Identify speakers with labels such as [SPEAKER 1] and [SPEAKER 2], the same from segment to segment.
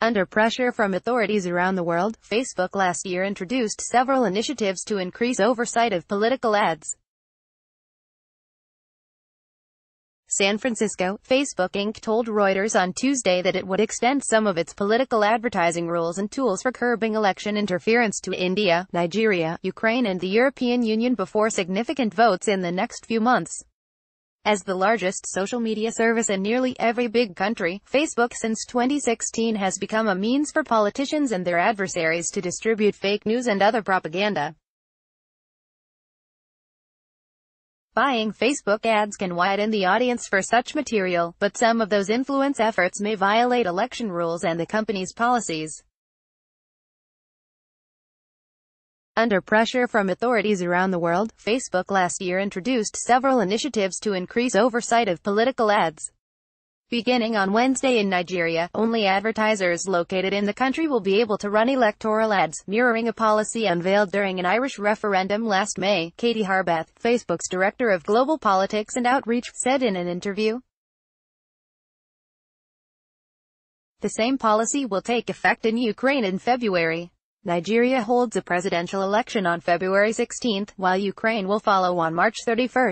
[SPEAKER 1] Under pressure from authorities around the world, Facebook last year introduced several initiatives to increase oversight of political ads. San Francisco, Facebook Inc. told Reuters on Tuesday that it would extend some of its political advertising rules and tools for curbing election interference to India, Nigeria, Ukraine and the European Union before significant votes in the next few months. As the largest social media service in nearly every big country, Facebook since 2016 has become a means for politicians and their adversaries to distribute fake news and other propaganda. Buying Facebook ads can widen the audience for such material, but some of those influence efforts may violate election rules and the company's policies. Under pressure from authorities around the world, Facebook last year introduced several initiatives to increase oversight of political ads. Beginning on Wednesday in Nigeria, only advertisers located in the country will be able to run electoral ads, mirroring a policy unveiled during an Irish referendum last May, Katie Harbath, Facebook's director of global politics and outreach, said in an interview. The same policy will take effect in Ukraine in February. Nigeria holds a presidential election on February 16, while Ukraine will follow on March 31.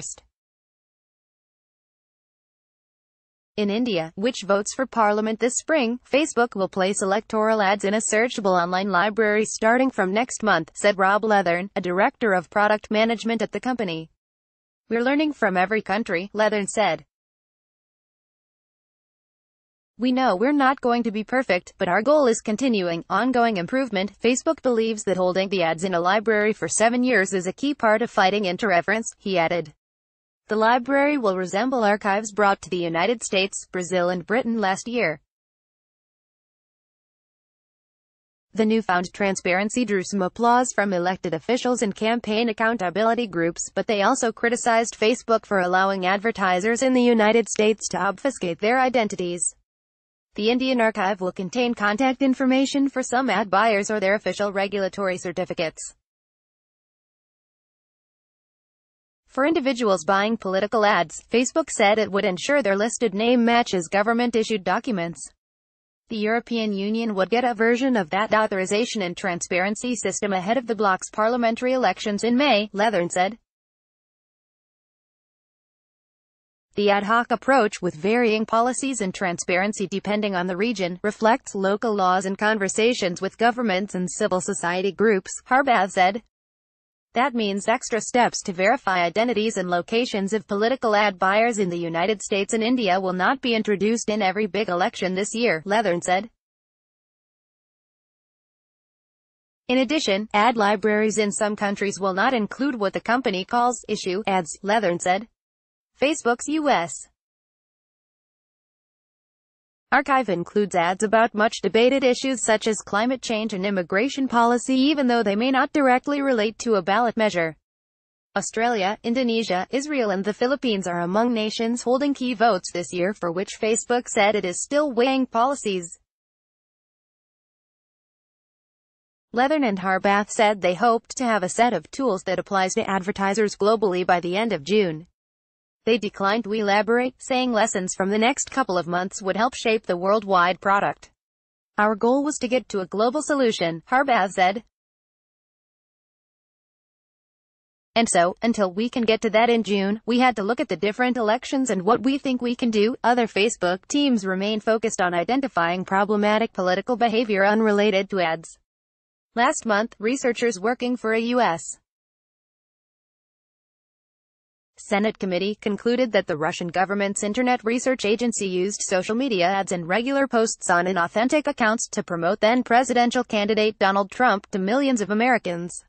[SPEAKER 1] In India, which votes for parliament this spring, Facebook will place electoral ads in a searchable online library starting from next month, said Rob Leathern, a director of product management at the company. We're learning from every country, Leathern said. We know we're not going to be perfect, but our goal is ongoing improvement. Facebook believes that holding the ads in a library for 7 years is a key part of fighting interference, he added. The library will resemble archives brought to the United States, Brazil and Britain last year. The newfound transparency drew some applause from elected officials and campaign accountability groups, but they also criticized Facebook for allowing advertisers in the United States to obfuscate their identities. The Indian archive will contain contact information for some ad buyers or their official regulatory certificates. For individuals buying political ads, Facebook said it would ensure their listed name matches government-issued documents. The European Union would get a version of that authorization and transparency system ahead of the bloc's parliamentary elections in May, Leathern said. The ad hoc approach, with varying policies and transparency depending on the region, reflects local laws and conversations with governments and civil society groups, Harbath said. That means extra steps to verify identities and locations of political ad buyers in the United States and India will not be introduced in every big election this year, Leathern said. In addition, ad libraries in some countries will not include what the company calls issue ads, Leathern said. Facebook's U.S. archive includes ads about much debated issues such as climate change and immigration policy, even though they may not directly relate to a ballot measure. Australia, Indonesia, Israel and the Philippines are among nations holding key votes this year for which Facebook said it is still weighing policies. Leathern and Harbath said they hoped to have a set of tools that applies to advertisers globally by the end of June. They declined to elaborate, saying lessons from the next couple of months would help shape the worldwide product. Our goal was to get to a global solution, Harbath said. And so, until we can get to that in June, we had to look at the different elections and what we think we can do. Other Facebook teams remain focused on identifying problematic political behavior unrelated to ads. Last month, researchers working for a U.S. Senate committee concluded that the Russian government's internet research agency used social media ads and regular posts on inauthentic accounts to promote then-presidential candidate Donald Trump to millions of Americans.